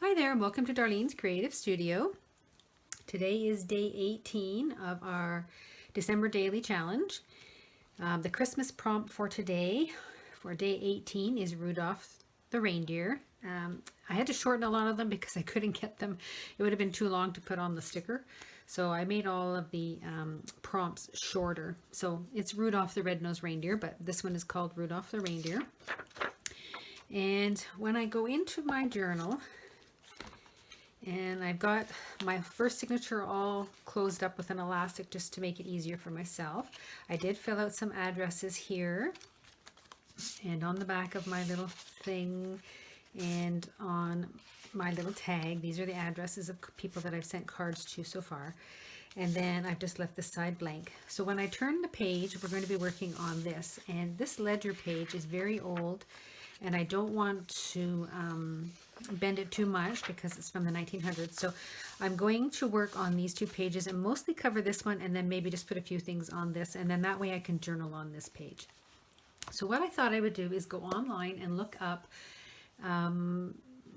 Hi there, and welcome to Darlene's Creative Studio. Today is day 18 of our December daily challenge. The Christmas prompt for today, for day 18, is Rudolph the Reindeer. I had to shorten a lot of them because I couldn't get them. It would have been too long to put on the sticker. So I made all of the prompts shorter. So it's Rudolph the Red-Nosed Reindeer, but this one is called Rudolph the Reindeer. And when I go into my journal, and I've got my first signature all closed up with an elastic just to make it easier for myself. I did fill out some addresses here and on the back of my little thing and on my little tag. These are the addresses of people that I've sent cards to so far. And then I've just left this side blank. So when I turn the page, we're going to be working on this. And this ledger page is very old, and I don't want to bend it too much because it's from the 1900s. So I'm going to work on these two pages and mostly cover this one, and then maybe just put a few things on this, and then that way I can journal on this page. So what I thought I would do is go online and look up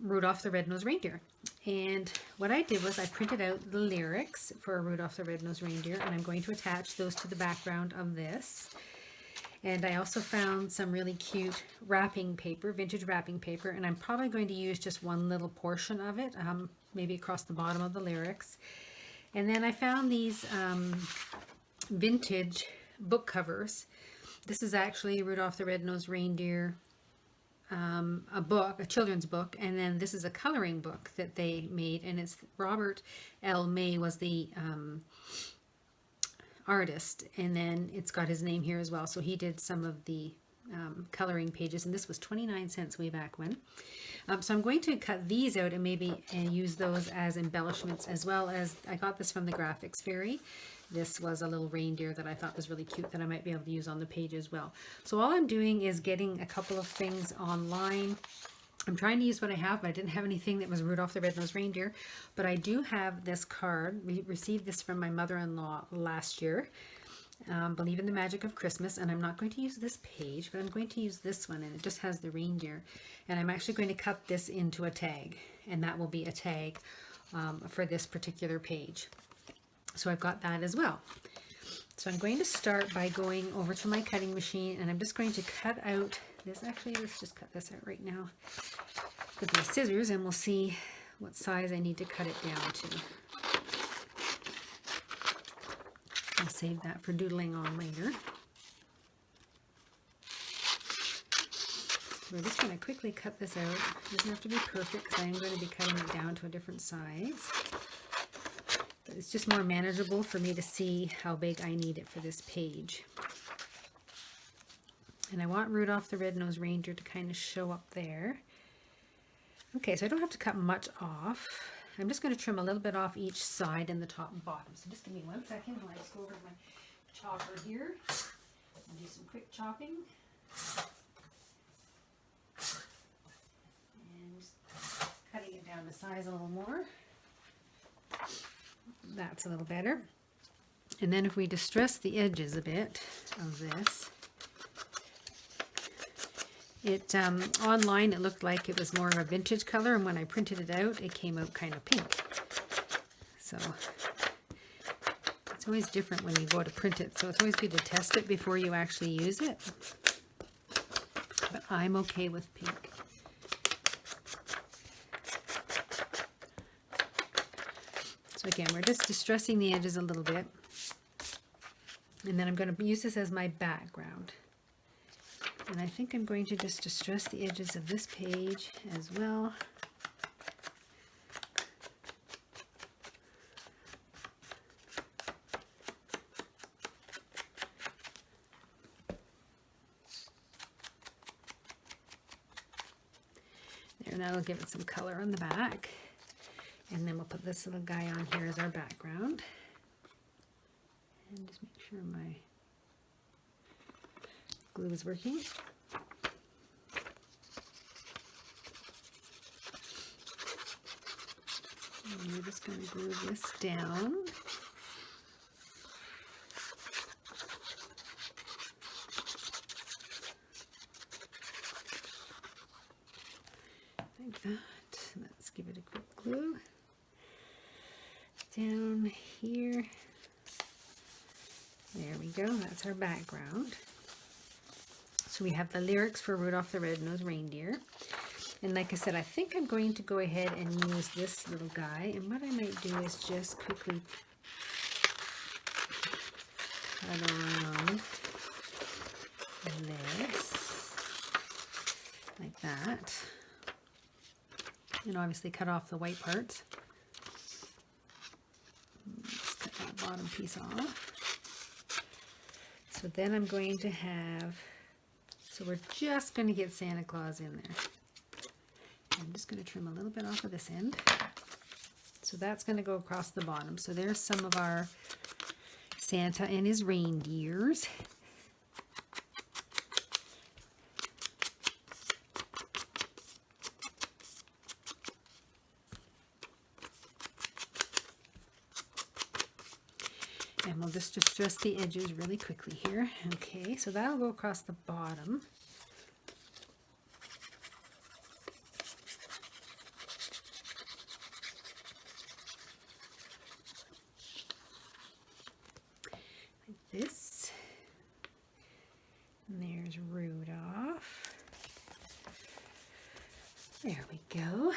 Rudolph the Red-Nosed Reindeer. And what I did was I printed out the lyrics for Rudolph the Red-Nosed Reindeer, and I'm going to attach those to the background of this. And I also found some really cute wrapping paper, vintage wrapping paper, and I'm probably going to use just one little portion of it, maybe across the bottom of the lyrics. And then I found these vintage book covers. This is actually Rudolph the Red-Nosed Reindeer, a book, a children's book, and then this is a coloring book that they made, and it's Robert L. May was the artist, and then it's got his name here as well. So he did some of the coloring pages, and this was 29 cents way back when. So I'm going to cut these out and maybe use those as embellishments, as well as I got this from the Graphics Fairy. This was a little reindeer that I thought was really cute that I might be able to use on the page as well. So all I'm doing is getting a couple of things online. I'm trying to use what I have, but I didn't have anything that was Rudolph the Red-Nosed Reindeer. But I do have this card. We received this from my mother-in-law last year. Believe in the Magic of Christmas. And I'm not going to use this page, but I'm going to use this one. And it just has the reindeer. And I'm actually going to cut this into a tag. And that will be a tag for this particular page. So I've got that as well. So I'm going to start by going over to my cutting machine, and I'm just going to cut out this. Actually, let's just cut this out right now with my scissors, and we'll see what size I need to cut it down to. I'll save that for doodling on later. So we're just going to quickly cut this out. It doesn't have to be perfect because I'm going to be cutting it down to a different size. But it's just more manageable for me to see how big I need it for this page. And I want Rudolph the Red-Nosed Reindeer to kind of show up there. Okay, so I don't have to cut much off. I'm just going to trim a little bit off each side and the top and bottom. So just give me 1 second while I just go over to my chopper here and do some quick chopping. And just cutting it down to size a little more. That's a little better. And then if we distress the edges a bit of this, it online it looked like it was more of a vintage color, and when I printed it out it came out kind of pink. So it's always different when you go to print it, so it's always good to test it before you actually use it. But I'm okay with pink. So again, we're just distressing the edges a little bit. And then I'm going to use this as my background. And I think I'm going to just distress the edges of this page as well. There, that'll give it some color on the back. And then we'll put this little guy on here as our background. And just make sure my glue is working. And we're just going to glue this down. Like that. Let's give it a quick glue down here. There we go, that's our background. So we have the lyrics for Rudolph the Red-Nosed Reindeer. And like I said, I think I'm going to go ahead and use this little guy. And what I might do is just quickly cut around this, like that. And obviously cut off the white parts. Just cut that bottom piece off. So then I'm going to have, so we're just going to get Santa Claus in there. I'm just going to trim a little bit off of this end. So that's going to go across the bottom. So there's some of our Santa and his reindeers. And we'll just distress the edges really quickly here. Okay, so that'll go across the bottom. Like this. And there's Rudolph. There we go.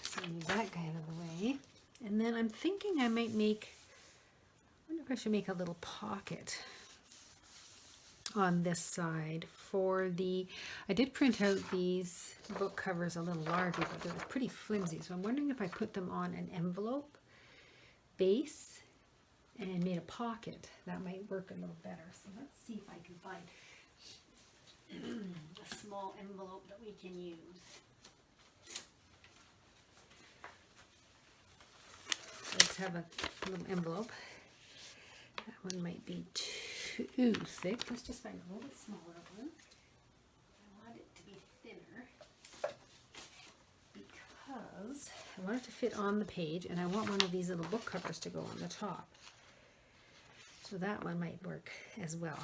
So move that guy out of the way. And then I'm thinking I might make, I wonder if I should make a little pocket on this side for the, I did print out these book covers a little larger, but they're pretty flimsy. So I'm wondering if I put them on an envelope base and made a pocket. That might work a little better. So let's see if I can find a small envelope that we can use. Let's have a little envelope. That one might be too thick. Let's just find a little bit smaller one. I want it to be thinner because I want it to fit on the page, and I want one of these little book covers to go on the top. So that one might work as well.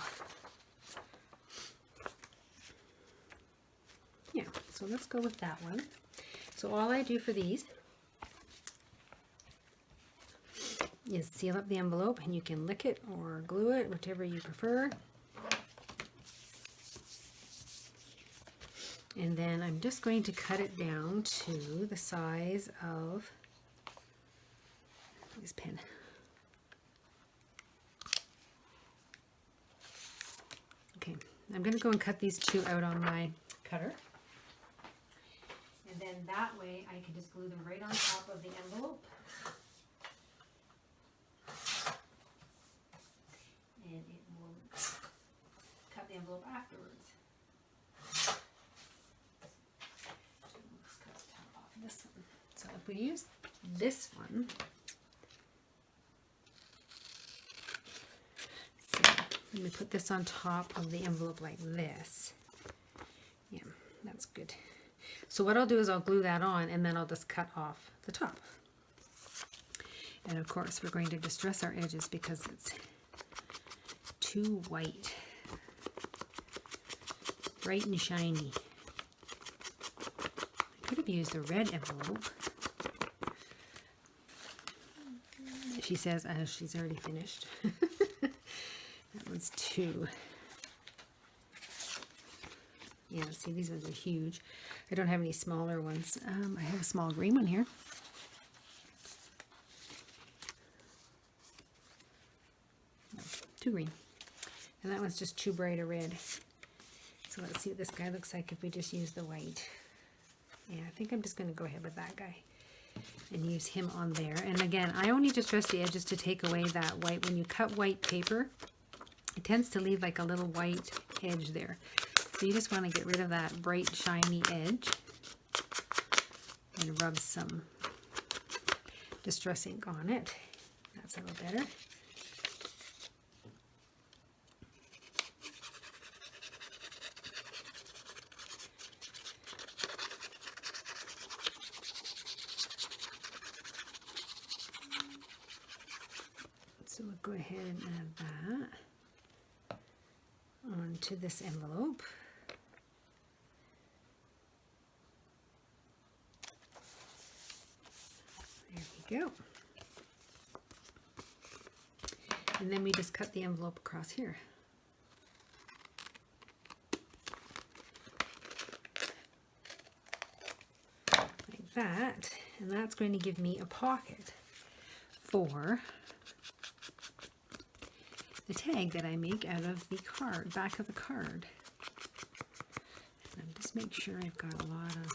Yeah, so let's go with that one. So all I do for these is seal up the envelope, and you can lick it or glue it, whichever you prefer. And then I'm just going to cut it down to the size of this pen. Okay, I'm going to go and cut these two out on my cutter. And then that way I can just glue them right on top of the envelope. And it will cut the envelope afterwards. Let's cut the top off of this one. So if we use this one, so let me put this on top of the envelope like this. Yeah, that's good. So what I'll do is I'll glue that on, and then I'll just cut off the top. And of course we're going to distress our edges because it's too white, bright and shiny. I could have used a red envelope. She says as she's already finished. That one's too. Yeah, see, these ones are huge. I don't have any smaller ones. I have a small green one here. No, too green. And that one's just too bright a red. So let's see what this guy looks like if we just use the white. Yeah, I think I'm just going to go ahead with that guy and use him on there. And again, I only distress the edges to take away that white. When you cut white paper, it tends to leave like a little white edge there. So you just want to get rid of that bright, shiny edge and rub some distress ink on it. That's a little better. So we'll go ahead and add that onto this envelope. we go. And then we just cut the envelope across here. Like that. And that's going to give me a pocket for the tag that I make out of the card, back of the card. And just make sure I've got a lot of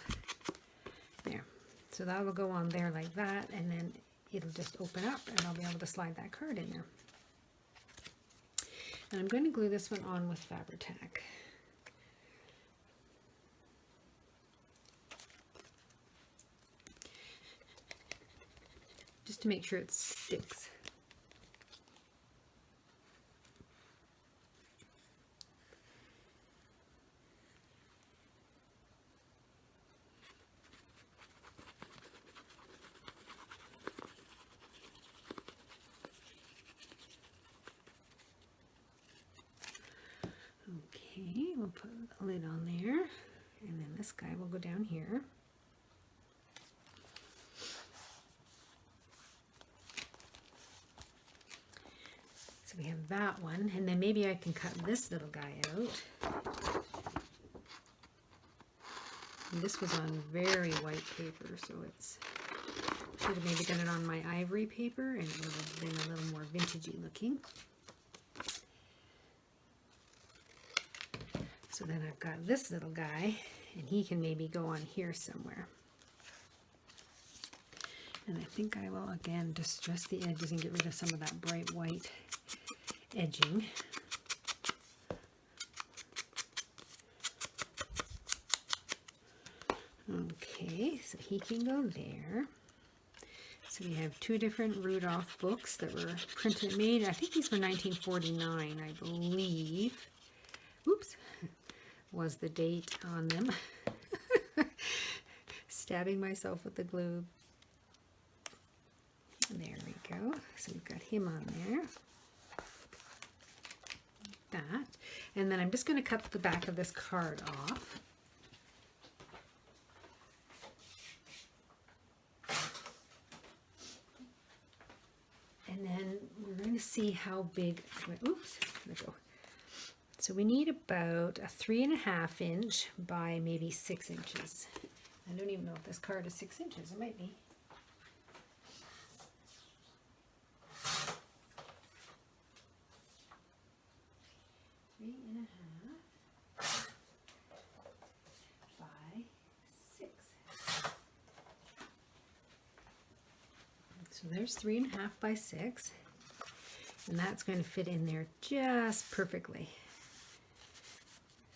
there. So that will go on there like that, and then it'll just open up and I'll be able to slide that card in there. And I'm going to glue this one on with Fabri-Tac. Just to make sure it sticks. Okay, we'll put a lid on there, and then this guy will go down here. So we have that one, and then maybe I can cut this little guy out. And this was on very white paper, so it's should have maybe done it on my ivory paper, and it would have been a little more vintagey looking. So then I've got this little guy, and he can maybe go on here somewhere. And I think I will again distress the edges and get rid of some of that bright white edging. Okay, so he can go there. So we have two different Rudolph books that were printed, made, I think these were 1949, I believe. Oops, was the date on them. Stabbing myself with the glue. There we go. So we've got him on there. Like that. And then I'm just going to cut the back of this card off. And then we're going to see how big, oops, there we go. So we need about a 3.5 inch by maybe 6 inches. I don't even know if this card is 6 inches. It might be. So there's 3.5 by 6, and that's going to fit in there just perfectly.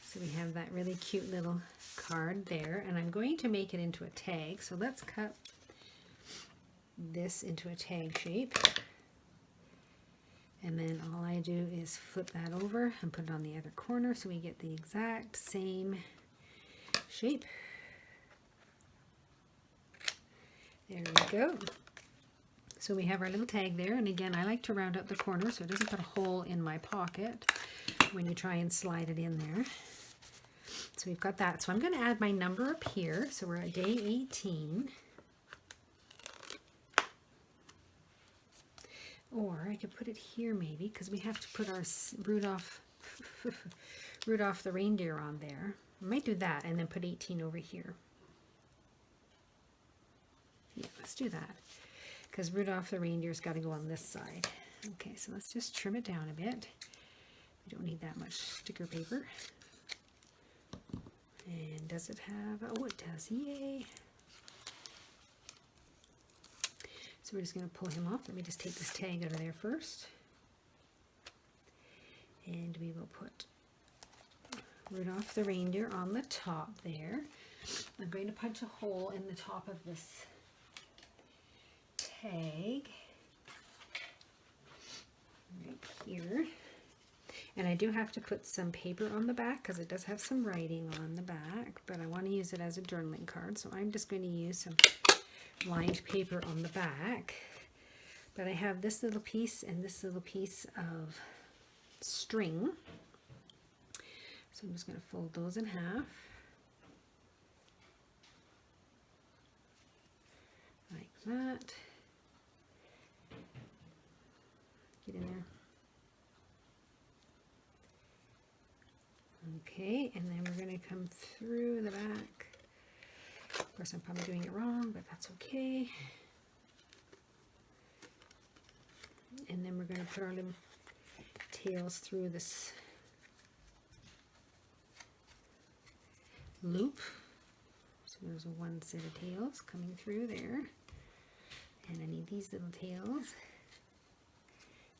So we have that really cute little card there, and I'm going to make it into a tag. So let's cut this into a tag shape, and then all I do is flip that over and put it on the other corner so we get the exact same shape. There we go. So we have our little tag there, and again, I like to round out the corner so it doesn't put a hole in my pocket when you try and slide it in there. So we've got that. So I'm going to add my number up here. So we're at day 18. Or I could put it here maybe, because we have to put our Rudolph the reindeer on there. I might do that and then put 18 over here. Yeah, let's do that. Because Rudolph the reindeer's got to go on this side. Okay, so let's just trim it down a bit. We don't need that much sticker paper. And does it have, oh it does, yay. So we're just going to pull him off. Let me just take this tag out of there first. And we will put Rudolph the reindeer on the top there. I'm going to punch a hole in the top of this tag right here, and I do have to put some paper on the back because it does have some writing on the back, but I want to use it as a journaling card, so I'm just going to use some lined paper on the back. But I have this little piece and this little piece of string, so I'm just going to fold those in half like that. Okay, and then we're going to come through the back. Of course, I'm probably doing it wrong, but that's okay. And then we're going to put our little tails through this loop. So there's one set of tails coming through there. And I need these little tails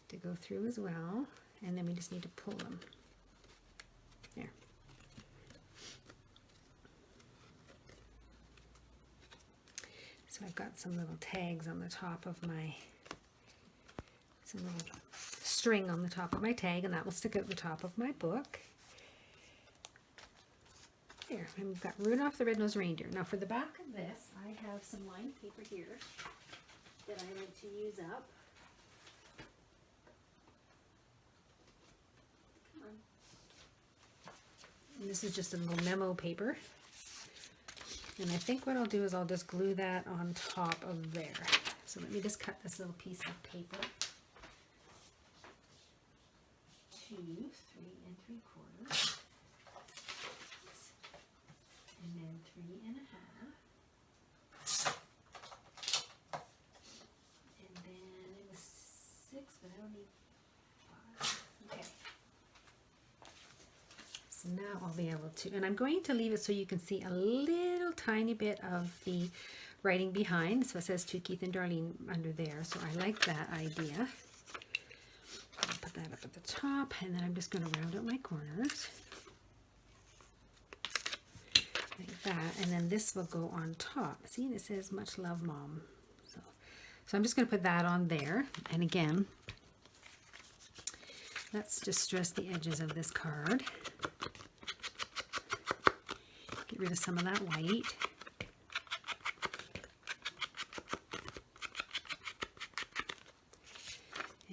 to go through as well. And then we just need to pull them. There. So I've got some little tags on the top of my, some little string on the top of my tag, and that will stick out the top of my book. There, and we've got Rudolph the Red-Nosed Reindeer. Now for the back of this, I have some lined paper here that I like to use up. Come on. And this is just a little memo paper. And I think what I'll do is I'll just glue that on top of there. So let me just cut this little piece of paper. 2, 3 3/4. And then 3 1/2. And then it was 6, but I don't need 5. Okay. So now I'll be able to, and I'm going to leave it so you can see a little tiny bit of the writing behind. So it says to Keith and Darlene under there. So I like that idea. I'll put that up at the top, and then I'm just going to round out my corners. Like that, and then this will go on top. See, and it says much love, Mom. So I'm just going to put that on there. And again, let's just dress the edges of this card. Get rid of some of that white.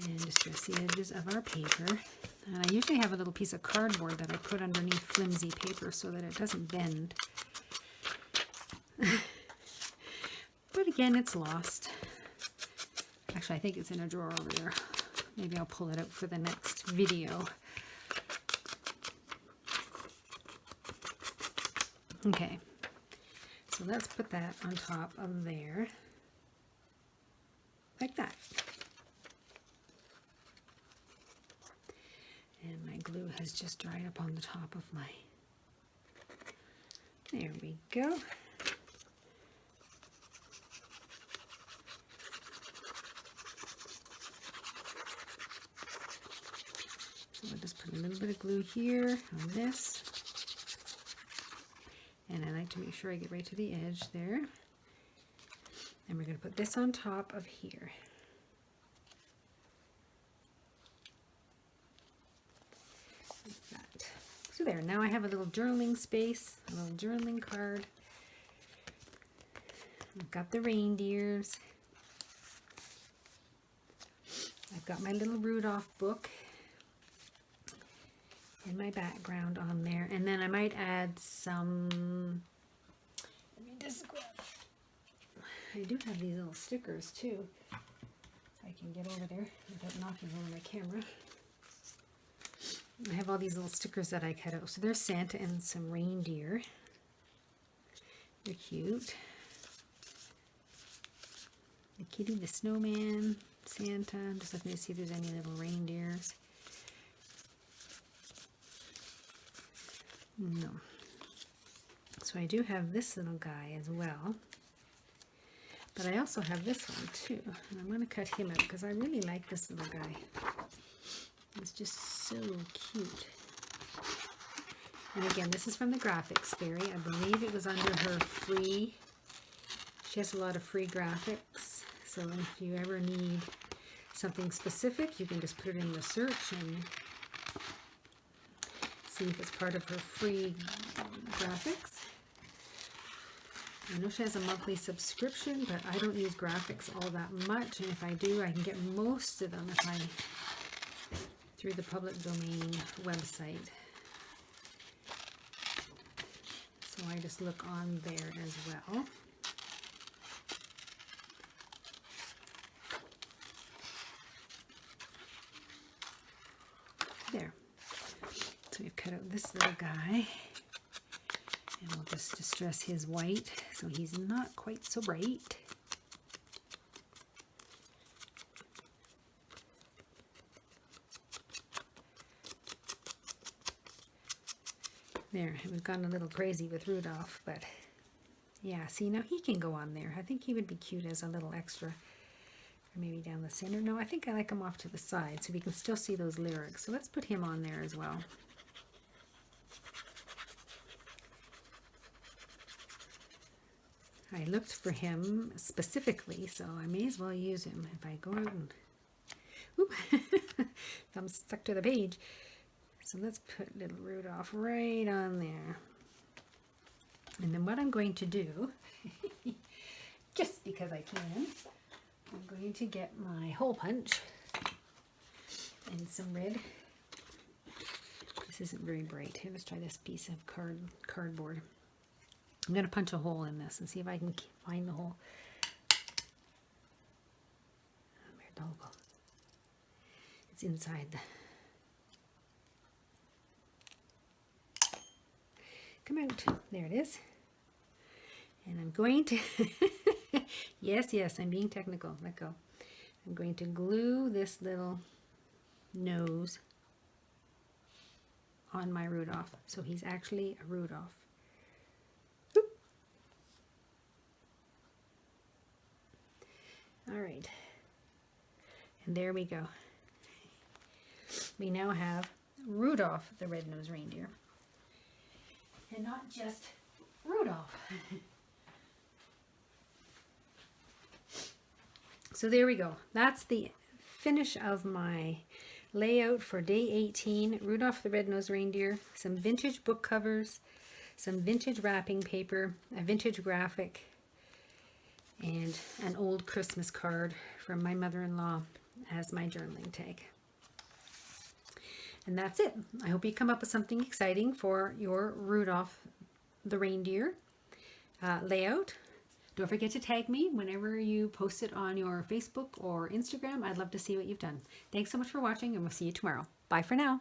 And just dress the edges of our paper. And I usually have a little piece of cardboard that I put underneath flimsy paper so that it doesn't bend. But again, it's lost. Actually, I think it's in a drawer over there. Maybe I'll pull it out for the next video. Okay, so let's put that on top of there, like that. And my glue has just dried up on the top of my, there we go. So I'll just put a little bit of glue here on this. And I like to make sure I get right to the edge there. And we're going to put this on top of here. Like that. So there, now I have a little journaling space, a little journaling card. I've got the reindeers. I've got my little Rudolph book in my background on there, and then I might add some, let me just grab, I do have these little stickers too, if I can get over there without knocking over my camera. I have all these little stickers that I cut out. So there's Santa and some reindeer. They're cute. The kitty, the snowman, Santa. I'm just looking to see if there's any little reindeers. No. So I do have this little guy as well. But I also have this one too. And I'm going to cut him out because I really like this little guy. It's just so cute. And again, this is from the Graphics Fairy. I believe it was under her free. She has a lot of free graphics. So if you ever need something specific, you can just put it in the search and see if it's part of her free graphics. I know she has a monthly subscription, but I don't use graphics all that much. And if I do, I can get most of them if I through the public domain website. So I just look on there as well. There. So we've cut out this little guy. And we'll just distress his white so he's not quite so bright. There, we've gone a little crazy with Rudolph, but yeah, see, now he can go on there. I think he would be cute as a little extra. Or maybe down the center. No, I think I like him off to the side so we can still see those lyrics. So let's put him on there as well. I looked for him specifically, so I may as well use him. If I go out and... Oop! I'm stuck to the page. So let's put little Rudolph right on there. And then what I'm going to do, just because I can, I'm going to get my hole punch and some red. This isn't very bright. Here, let's try this piece of cardboard. I'm going to punch a hole in this and see if I can find the hole. It's inside the... Come out. There it is. And I'm going to... yes, I'm being technical. Let go. I'm going to glue this little nose on my Rudolph. So he's actually a Rudolph. Oop. All right. And there we go. We now have Rudolph the red-nosed reindeer. And not just Rudolph. So there we go. That's the finish of my layout for day 18. Rudolph the red-nosed reindeer, some vintage book covers, some vintage wrapping paper, a vintage graphic, and an old Christmas card from my mother-in-law as my journaling tag. And that's it. I hope you come up with something exciting for your Rudolph the reindeer layout. Don't forget to tag me whenever you post it on your Facebook or Instagram. I'd love to see what you've done. Thanks so much for watching, and we'll see you tomorrow. Bye for now.